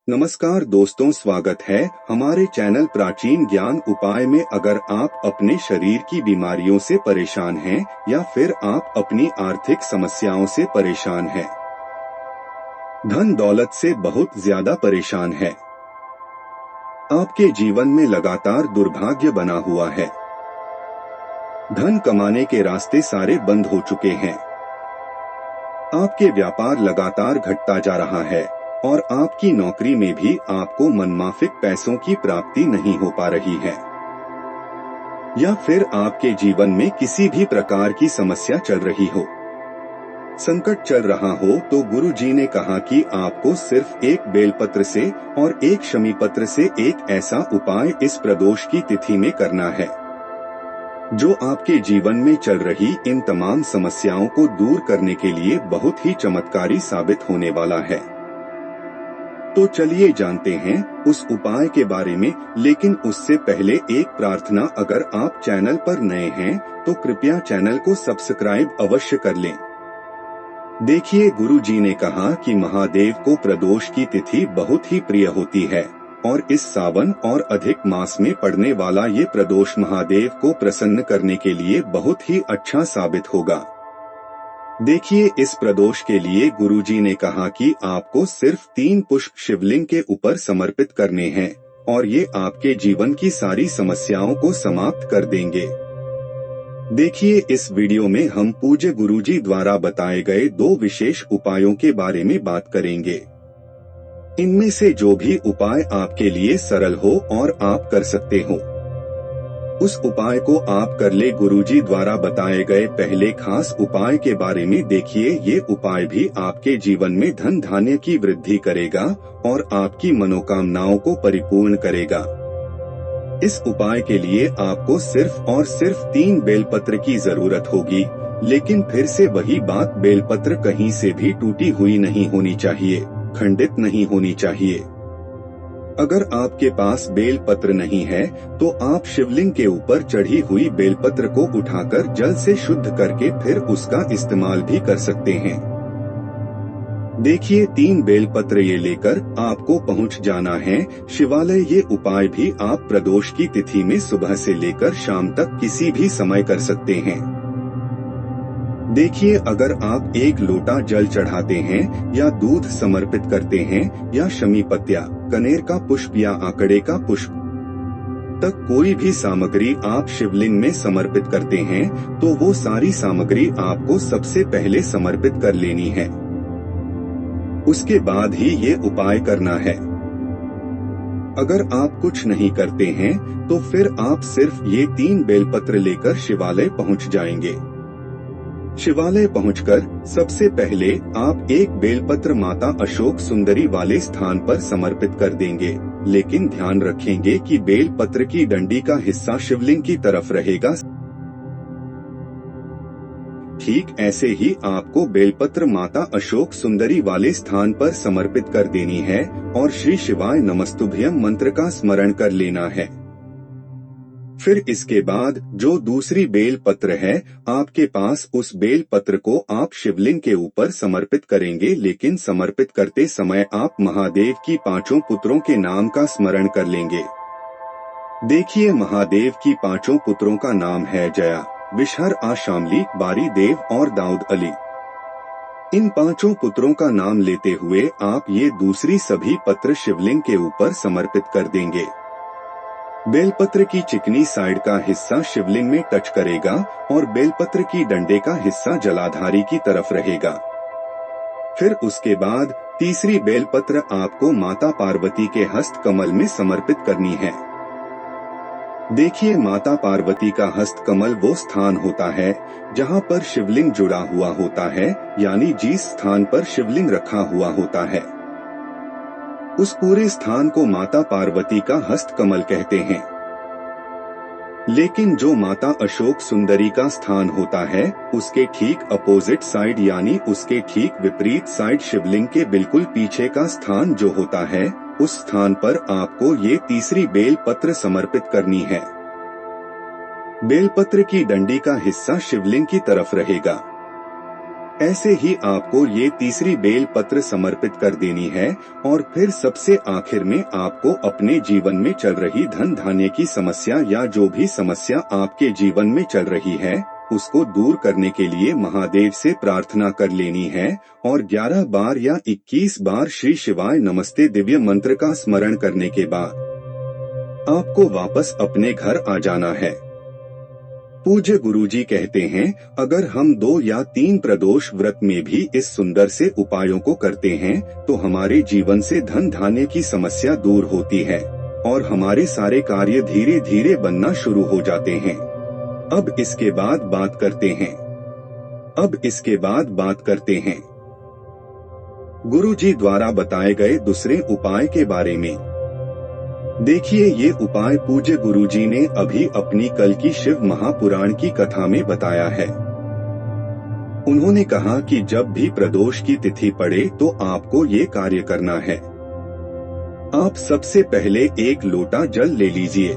नमस्कार दोस्तों, स्वागत है हमारे चैनल प्राचीन ज्ञान उपाय में। अगर आप अपने शरीर की बीमारियों से परेशान हैं या फिर आप अपनी आर्थिक समस्याओं से परेशान हैं, धन दौलत से बहुत ज्यादा परेशान है, आपके जीवन में लगातार दुर्भाग्य बना हुआ है, धन कमाने के रास्ते सारे बंद हो चुके हैं, आपके व्यापार लगातार घटता जा रहा है और आपकी नौकरी में भी आपको मनमाफिक पैसों की प्राप्ति नहीं हो पा रही है, या फिर आपके जीवन में किसी भी प्रकार की समस्या चल रही हो, संकट चल रहा हो, तो गुरु जी ने कहा कि आपको सिर्फ एक बेलपत्र से और एक शमी पत्र से एक ऐसा उपाय इस प्रदोष की तिथि में करना है जो आपके जीवन में चल रही इन तमाम समस्याओं को दूर करने के लिए बहुत ही चमत्कारी साबित होने वाला है। तो चलिए जानते हैं उस उपाय के बारे में, लेकिन उससे पहले एक प्रार्थना। अगर आप चैनल पर नए हैं तो कृपया चैनल को सब्सक्राइब अवश्य कर लें। देखिए, गुरु जी ने कहा कि महादेव को प्रदोष की तिथि बहुत ही प्रिय होती है और इस सावन और अधिक मास में पड़ने वाला ये प्रदोष महादेव को प्रसन्न करने के लिए बहुत ही अच्छा साबित होगा। देखिए, इस प्रदोष के लिए गुरुजी ने कहा कि आपको सिर्फ 3 पुष्प शिवलिंग के ऊपर समर्पित करने हैं और ये आपके जीवन की सारी समस्याओं को समाप्त कर देंगे। देखिए, इस वीडियो में हम पूज्य गुरुजी द्वारा बताए गए 2 विशेष उपायों के बारे में बात करेंगे। इनमें से जो भी उपाय आपके लिए सरल हो और आप कर सकते हो, उस उपाय को आप कर ले। गुरुजी द्वारा बताए गए पहले खास उपाय के बारे में देखिए। ये उपाय भी आपके जीवन में धन धान्य की वृद्धि करेगा और आपकी मनोकामनाओं को परिपूर्ण करेगा। इस उपाय के लिए आपको सिर्फ और सिर्फ 3 बेलपत्र की जरूरत होगी, लेकिन फिर से वही बात, बेलपत्र कहीं से भी टूटी हुई नहीं होनी चाहिए, खंडित नहीं होनी चाहिए। अगर आपके पास बेलपत्र नहीं है तो आप शिवलिंग के ऊपर चढ़ी हुई बेलपत्र को उठाकर जल से शुद्ध करके फिर उसका इस्तेमाल भी कर सकते हैं। देखिए, 3 बेलपत्र ये लेकर आपको पहुंच जाना है शिवालय। ये उपाय भी आप प्रदोष की तिथि में सुबह से लेकर शाम तक किसी भी समय कर सकते हैं। देखिए, अगर आप 1 लोटा जल चढ़ाते हैं या दूध समर्पित करते हैं या शमी पत्या, कनेर का पुष्प या आकड़े का पुष्प तक कोई भी सामग्री आप शिवलिंग में समर्पित करते हैं, तो वो सारी सामग्री आपको सबसे पहले समर्पित कर लेनी है। उसके बाद ही ये उपाय करना है। अगर आप कुछ नहीं करते हैं तो फिर आप सिर्फ ये 3 बेलपत्र लेकर शिवालय पहुंच जाएंगे। शिवालय पहुंचकर सबसे पहले आप 1 बेलपत्र माता अशोक सुंदरी वाले स्थान पर समर्पित कर देंगे, लेकिन ध्यान रखेंगे कि बेलपत्र की डंडी का हिस्सा शिवलिंग की तरफ रहेगा। ठीक ऐसे ही आपको बेलपत्र माता अशोक सुंदरी वाले स्थान पर समर्पित कर देनी है और श्री शिवाय नमस्तुभ्यम मंत्र का स्मरण कर लेना है। फिर इसके बाद जो दूसरी बेल पत्र है आपके पास, उस बेल पत्र को आप शिवलिंग के ऊपर समर्पित करेंगे, लेकिन समर्पित करते समय आप महादेव की 5 पुत्रों के नाम का स्मरण कर लेंगे। देखिए, महादेव की 5 पुत्रों का नाम है जया, विषहर, आशामली, बारी देव और दाऊद अली। इन 5 पुत्रों का नाम लेते हुए आप ये दूसरी सभी पत्र शिवलिंग के ऊपर समर्पित कर देंगे। बेलपत्र की चिकनी साइड का हिस्सा शिवलिंग में टच करेगा और बेलपत्र की डंडे का हिस्सा जलाधारी की तरफ रहेगा। फिर उसके बाद तीसरी बेलपत्र आपको माता पार्वती के हस्त कमल में समर्पित करनी है। देखिए, माता पार्वती का हस्त कमल वो स्थान होता है जहां पर शिवलिंग जुड़ा हुआ होता है, यानी जिस स्थान पर शिवलिंग रखा हुआ होता है, उस पूरे स्थान को माता पार्वती का हस्त कमल कहते हैं। लेकिन जो माता अशोक सुंदरी का स्थान होता है, उसके ठीक अपोजिट साइड, यानी उसके ठीक विपरीत साइड, शिवलिंग के बिल्कुल पीछे का स्थान जो होता है, उस स्थान पर आपको ये तीसरी बेल पत्र समर्पित करनी है। बेलपत्र की डंडी का हिस्सा शिवलिंग की तरफ रहेगा। ऐसे ही आपको ये तीसरी बेल पत्र समर्पित कर देनी है और फिर सबसे आखिर में आपको अपने जीवन में चल रही धन धान्य की समस्या या जो भी समस्या आपके जीवन में चल रही है उसको दूर करने के लिए महादेव से प्रार्थना कर लेनी है और 11 बार या 21 बार श्री शिवाय नमस्ते दिव्य मंत्र का स्मरण करने के बाद आपको वापस अपने घर आ जाना है। पूज्य गुरुजी कहते हैं, अगर हम 2 या 3 प्रदोष व्रत में भी इस सुंदर से उपायों को करते हैं तो हमारे जीवन से धन धान्य की समस्या दूर होती है और हमारे सारे कार्य धीरे धीरे बनना शुरू हो जाते हैं। अब इसके बाद बात करते हैं गुरुजी द्वारा बताए गए दूसरे उपाय के बारे में। देखिए, ये उपाय पूज्य गुरुजी ने अभी अपनी कल की शिव महापुराण की कथा में बताया है। उन्होंने कहा कि जब भी प्रदोष की तिथि पड़े तो आपको ये कार्य करना है। आप सबसे पहले 1 लोटा जल ले लीजिए।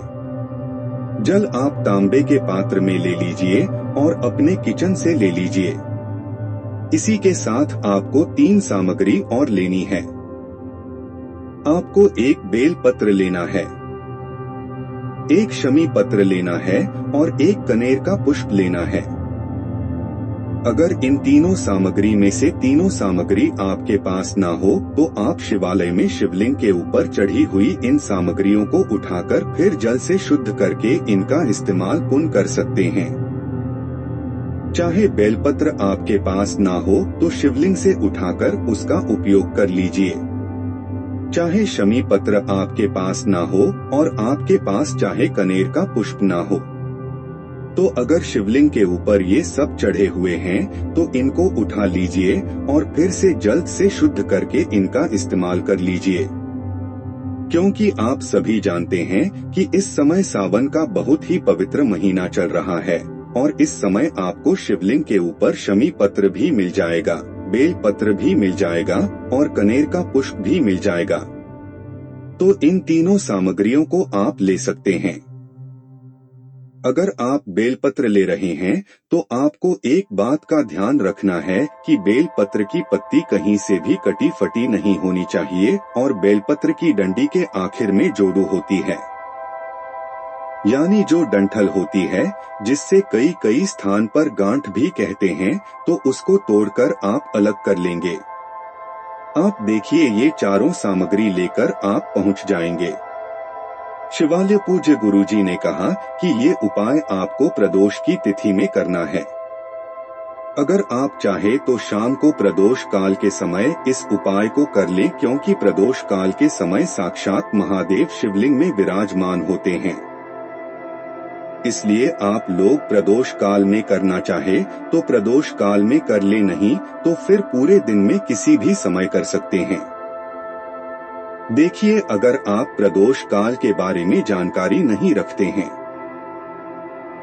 जल आप तांबे के पात्र में ले लीजिए और अपने किचन से ले लीजिए। इसी के साथ आपको 3 सामग्री और लेनी है। आपको 1 बेल पत्र लेना है, 1 शमी पत्र लेना है और 1 कनेर का पुष्प लेना है। अगर इन तीनों सामग्री में से तीनों सामग्री आपके पास ना हो तो आप शिवालय में शिवलिंग के ऊपर चढ़ी हुई इन सामग्रियों को उठाकर फिर जल से शुद्ध करके इनका इस्तेमाल पुनः कर सकते हैं। चाहे बेलपत्र आपके पास ना हो तो शिवलिंग से उठाकर उसका उपयोग कर लीजिए। चाहे शमी पत्र आपके पास ना हो और आपके पास चाहे कनेर का पुष्प ना हो तो अगर शिवलिंग के ऊपर ये सब चढ़े हुए हैं तो इनको उठा लीजिए और फिर से जल से शुद्ध करके इनका इस्तेमाल कर लीजिए। क्योंकि आप सभी जानते हैं कि इस समय सावन का बहुत ही पवित्र महीना चल रहा है और इस समय आपको शिवलिंग के ऊपर शमी पत्र भी मिल जाएगा, बेल पत्र भी मिल जाएगा और कनेर का पुष्प भी मिल जाएगा। तो इन तीनों सामग्रियों को आप ले सकते हैं। अगर आप बेलपत्र ले रहे हैं तो आपको एक बात का ध्यान रखना है कि बेलपत्र की पत्ती कहीं से भी कटी फटी नहीं होनी चाहिए और बेलपत्र की डंडी के आखिर में जोड़ू होती है, यानी जो डंठल होती है जिससे कई स्थान पर गांठ भी कहते हैं, तो उसको तोड़कर आप अलग कर लेंगे। आप देखिए, ये चारों सामग्री लेकर आप पहुंच जाएंगे। शिवालय पूज्य गुरुजी ने कहा कि ये उपाय आपको प्रदोष की तिथि में करना है। अगर आप चाहे तो शाम को प्रदोष काल के समय इस उपाय को कर लें, क्योंकि प्रदोष काल के समय साक्षात महादेव शिवलिंग में विराजमान होते हैं। इसलिए आप लोग प्रदोष काल में करना चाहे तो प्रदोष काल में कर ले, नहीं तो फिर पूरे दिन में किसी भी समय कर सकते हैं। देखिए, अगर आप प्रदोष काल के बारे में जानकारी नहीं रखते हैं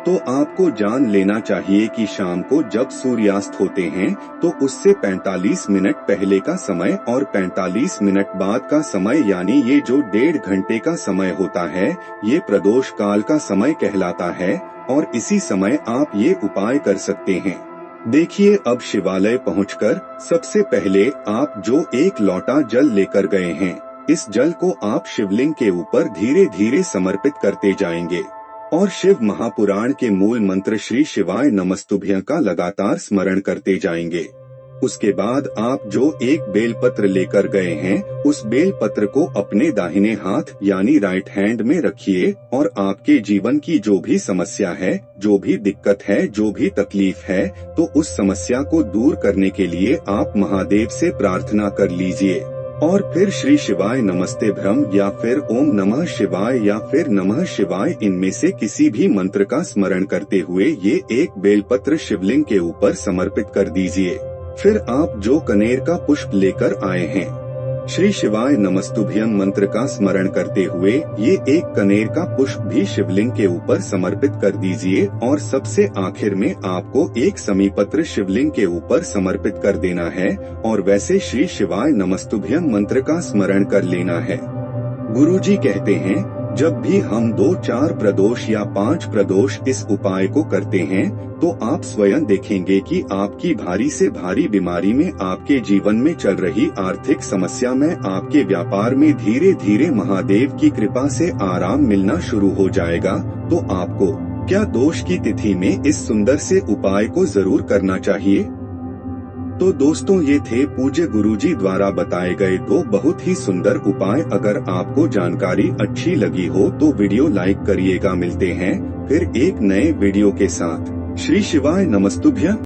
तो आपको जान लेना चाहिए कि शाम को जब सूर्यास्त होते हैं तो उससे 45 मिनट पहले का समय और 45 मिनट बाद का समय, यानी ये जो 1.5 घंटे का समय होता है, ये प्रदोष काल का समय कहलाता है और इसी समय आप ये उपाय कर सकते हैं। देखिए, अब शिवालय पहुंचकर सबसे पहले आप जो 1 लोटा जल लेकर गए हैं, इस जल को आप शिवलिंग के ऊपर धीरे धीरे समर्पित करते जाएंगे और शिव महापुराण के मूल मंत्र श्री शिवाय नमस्तुभ्यं का लगातार स्मरण करते जाएंगे। उसके बाद आप जो 1 बेलपत्र लेकर गए हैं, उस बेलपत्र को अपने दाहिने हाथ यानी राइट हैंड में रखिए और आपके जीवन की जो भी समस्या है, जो भी दिक्कत है, जो भी तकलीफ है, तो उस समस्या को दूर करने के लिए आप महादेव से प्रार्थना कर लीजिए और फिर श्री शिवाय नमस्ते भ्रम या फिर ओम नमः शिवाय या फिर नमः शिवाय, इनमें से किसी भी मंत्र का स्मरण करते हुए ये 1 बेलपत्र शिवलिंग के ऊपर समर्पित कर दीजिए। फिर आप जो कनेर का पुष्प लेकर आए हैं, श्री शिवाय नमस्तुभ्यं मंत्र का स्मरण करते हुए ये 1 कनेर का पुष्प भी शिवलिंग के ऊपर समर्पित कर दीजिए और सबसे आखिर में आपको 1 समीपत्र शिवलिंग के ऊपर समर्पित कर देना है और वैसे श्री शिवाय नमस्तुभ्यं मंत्र का स्मरण कर लेना है। गुरुजी कहते हैं जब भी हम 2-4 प्रदोष या 5 प्रदोष इस उपाय को करते हैं, तो आप स्वयं देखेंगे कि आपकी भारी से भारी बीमारी में, आपके जीवन में चल रही आर्थिक समस्या में, आपके व्यापार में धीरे धीरे महादेव की कृपा से आराम मिलना शुरू हो जाएगा। तो आपको क्या दोष की तिथि में इस सुंदर से उपाय को जरूर करना चाहिए। तो दोस्तों, ये थे पूज्य गुरुजी द्वारा बताए गए 2 बहुत ही सुंदर उपाय। अगर आपको जानकारी अच्छी लगी हो तो वीडियो लाइक करिएगा। मिलते हैं फिर एक नए वीडियो के साथ। श्री शिवाय नमस्तुभ्यं।